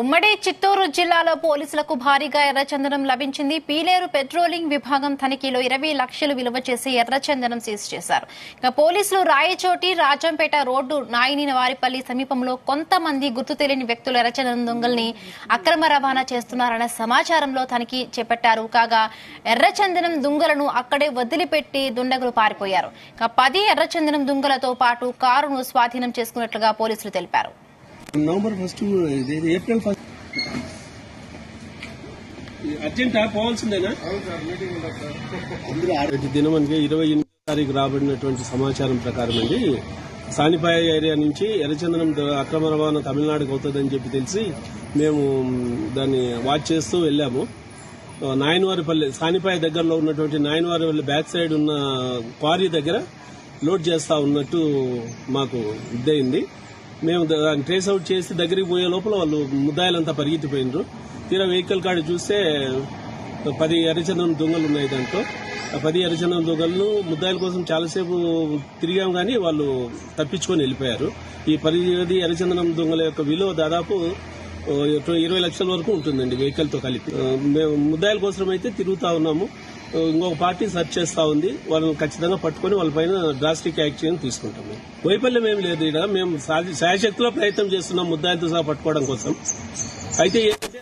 ఉమ్మడి చిత్తూరు జిల్లాలో పోలీసులకు భారీగా ఎర్రచందనం లభించింది. పీలేరు పెట్రోలింగ్ విభాగం తనిఖీలో 20 లక్షలు విలువ చేసి ఎర్రచందనం సీజ్ చేశారు. పోలీసులు రాయచోటి రాజంపేట రోడ్డు నాయినివారిపల్లి సమీపంలో కొంతమంది గుర్తు తెలియని వ్యక్తులు ఎర్రచందనం దొంగల్ని అక్రమ రవాణా చేస్తున్నారన్న సమాచారంలో తనిఖీ చేపట్టారు. కాగా ఎర్రచందనం దుంగలను అక్కడే వదిలిపెట్టి దుండగులు పారిపోయారు. 10 ఎర్రచందనం దుంగలతో పాటు కారును స్వాధీనం చేసుకున్నట్లుగా పోలీసులు తెలిపారు. నవంబర్ 1 ఏప్రిల్ 1 అర్జెంట్ పోవాల్సిందేనా? దినం అంటే 28వ తారీఖు రాబడినటువంటి సమాచారం ప్రకారం అండి సానిపాయ ఏరియా నుంచి ఎర్రచందనం అక్రమ రవాణా తమిళనాడుకు అవుతుందని చెప్పి తెలిసి మేము దాన్ని వాచ్ చేస్తూ వెళ్లాము. నాయనవారిపల్లి సానిపాయ దగ్గరలో ఉన్నటువంటి నాయనవారిపల్లి బ్యాక్ సైడ్ ఉన్న క్వారీ దగ్గర లోడ్ చేస్తా ఉన్నట్టు మాకు ఇద్దయింది. మేము దాన్ని ట్రేస్ అవుట్ చేసి దగ్గరికి పోయే లోపల వాళ్ళు ముద్దాయిలంతా పరిగెత్తిపోయినారు. తీరా వెహికల్ కాడ చూస్తే 10 ఎర్రచందనం దొంగలు ఉన్నాయి. దాంట్లో 10 ఎర్రచందనం దొంగలను ముద్దాయిల కోసం చాలాసేపు తిరిగాం కానీ వాళ్ళు తప్పించుకొని వెళ్ళిపోయారు. ఈ 10 ఎర్రచందనం దొంగల యొక్క విలువ దాదాపు 20 లక్షల వరకు ఉంటుందండి వెహికల్ తో కలిపి. మేము ముద్దాయిల కోసం అయితే తిరుగుతా ఉన్నాము. ఇంకొక పార్టీ సెర్చ్ చేస్తా ఉంది. వాళ్ళని ఖచ్చితంగా పట్టుకుని వాళ్ళపైన డ్రాస్టిక్ యాక్షన్ తీసుకుంటాము. వైఫల్యం ఏం లేదు. ఇక్కడ మేము శాయశక్తిలో ప్రయత్నం చేస్తున్నాం ముద్దాయిలతో సహా పట్టుకోవడం కోసం. అయితే